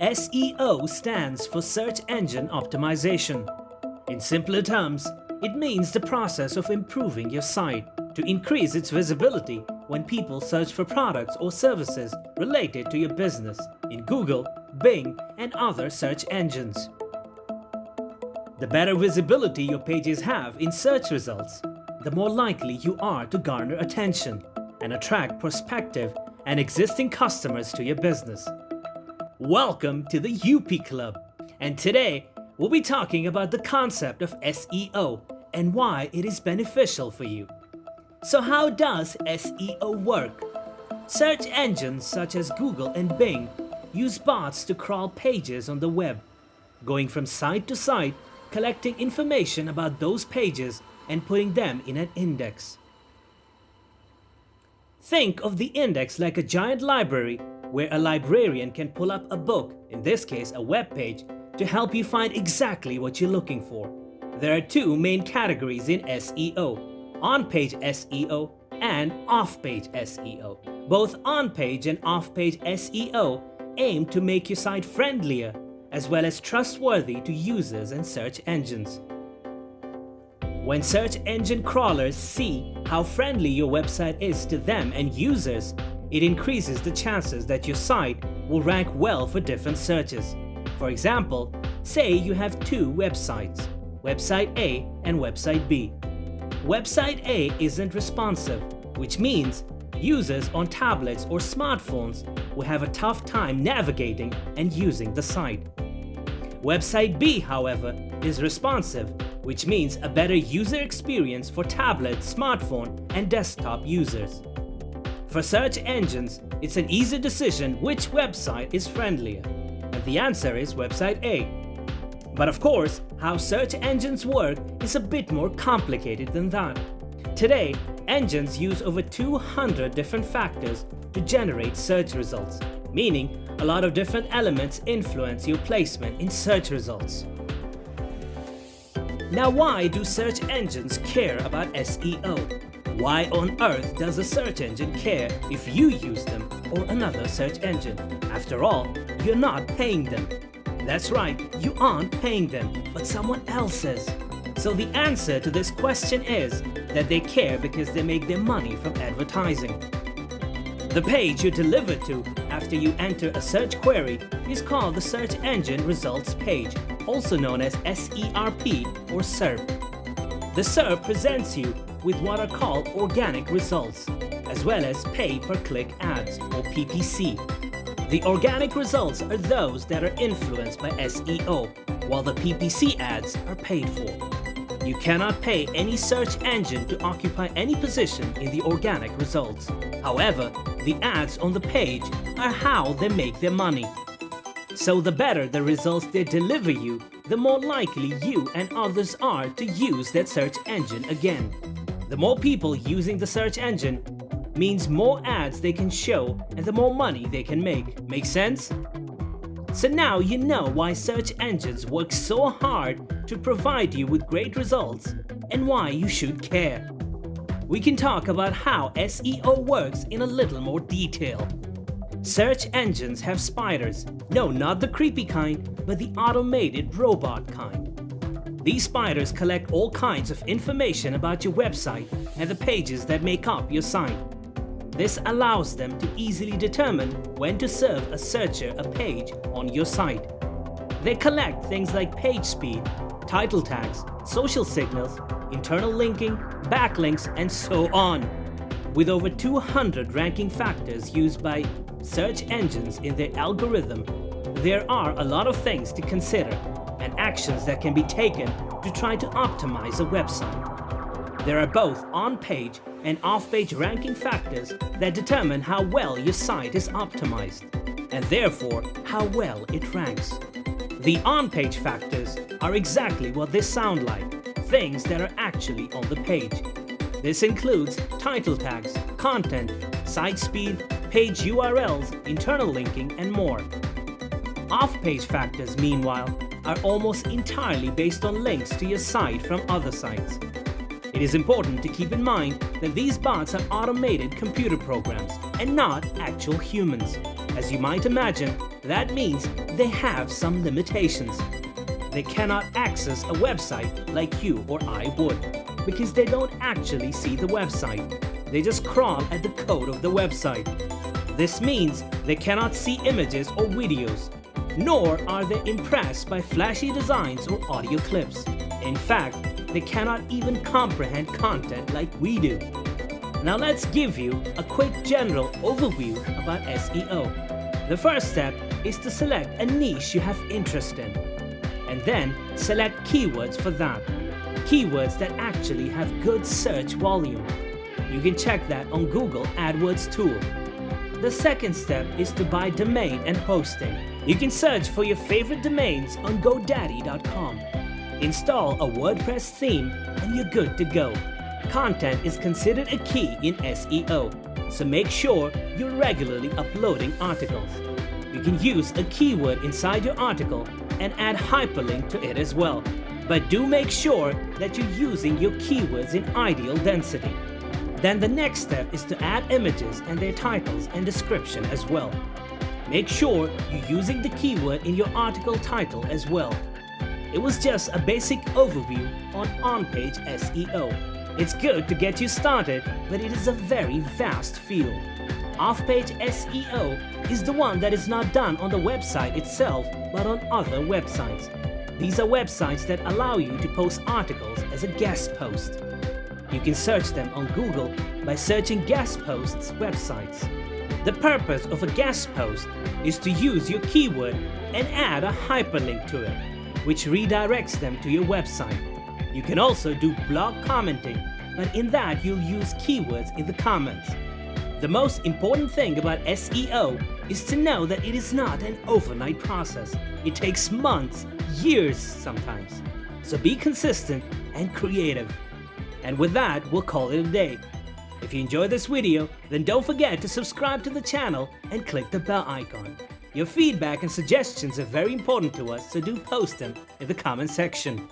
SEO stands for Search Engine Optimization. In simpler terms, it means the process of improving your site to increase its visibility when people search for products or services related to your business in Google, Bing, and other search engines. The better visibility your pages have in search results, the more likely you are to garner attention and attract prospective and existing customers to your business. Welcome to the UP Club, and today we'll be talking about the concept of SEO and why it is beneficial for you. So how does SEO work? Search engines such as Google and Bing use bots to crawl pages on the web, going from site to site, collecting information about those pages and putting them in an index. Think of the index like a giant library where a librarian can pull up a book, in this case a web page, to help you find exactly what you're looking for. There are two main categories in SEO: on-page SEO and off-page SEO. Both on-page and off-page SEO aim to make your site friendlier as well as trustworthy to users and search engines. When search engine crawlers see how friendly your website is to them and users, it increases the chances that your site will rank well for different searches. For example, say you have two websites, website A and website B. Website A isn't responsive, which means users on tablets or smartphones will have a tough time navigating and using the site. Website B, however, is responsive, which means a better user experience for tablet, smartphone, and desktop users. For search engines, it's an easy decision which website is friendlier, and the answer is website A. But of course, how search engines work is a bit more complicated than that. Today, engines use over 200 different factors to generate search results, meaning a lot of different elements influence your placement in search results. Now, why do search engines care about SEO? Why on earth does a search engine care if you use them or another search engine? After all, you're not paying them. That's right, you aren't paying them, but someone else is. So the answer to this question is that they care because they make their money from advertising. The page you're delivered to after you enter a search query is called the Search Engine Results page, also known as SERP or SERP. The SERP presents you with what are called organic results, as well as pay-per-click ads or PPC. The organic results are those that are influenced by SEO, while the PPC ads are paid for. You cannot pay any search engine to occupy any position in the organic results. However, the ads on the page are how they make their money. So the better the results they deliver you, the more likely you and others are to use that search engine again. The more people using the search engine means more ads they can show and the more money they can make. Make sense? So now you know why search engines work so hard to provide you with great results and why you should care. We can talk about how SEO works in a little more detail. Search engines have spiders. No, not the creepy kind, but the automated robot kind. These spiders collect all kinds of information about your website and the pages that make up your site. This allows them to easily determine when to serve a searcher a page on your site. They collect things like page speed, title tags, social signals, internal linking, backlinks, and so on. With over 200 ranking factors used by search engines in their algorithm, there are a lot of things to consider and actions that can be taken to try to optimize a website. There are both on-page and off-page ranking factors that determine how well your site is optimized, and therefore how well it ranks. The on-page factors are exactly what they sound like, things that are actually on the page. This includes title tags, content, site speed, page URLs, internal linking, and more. Off-page factors, meanwhile, are almost entirely based on links to your site from other sites. It is important to keep in mind that these bots are automated computer programs and not actual humans. As you might imagine, That means they have some limitations. They cannot access a website like you or I would, because they don't actually see the website. They just crawl at the code of the website. This means they cannot see images or videos, nor are they impressed by flashy designs or audio clips. In fact, they cannot even comprehend content like we do. Now let's give you a quick general overview about SEO. The first step is to select a niche you have interest in, and then select keywords for that. Keywords that actually have good search volume. You can check that on Google AdWords tool. The second step is to buy domain and hosting. You can search for your favorite domains on GoDaddy.com. Install a WordPress theme and you're good to go. Content is considered a key in SEO, so make sure you're regularly uploading articles. You can use a keyword inside your article and add hyperlink to it as well. But do make sure that you're using your keywords in ideal density. Then the next step is to add images and their titles and description as well. Make sure you're using the keyword in your article title as well. It was just a basic overview on on-page SEO. It's good to get you started, but it is a very vast field. Off-page SEO is the one that is not done on the website itself, but on other websites. These are websites that allow you to post articles as a guest post. You can search them on Google by searching guest posts websites. The purpose of a guest post is to use your keyword and add a hyperlink to it, which redirects them to your website. You can also do blog commenting, but in that you'll use keywords in the comments. The most important thing about SEO is to know that it is not an overnight process. It takes months, years sometimes. So be consistent and creative. And with that, we'll call it a day. If you enjoyed this video, then don't forget to subscribe to the channel and click the bell icon. Your feedback and suggestions are very important to us, so do post them in the comment section.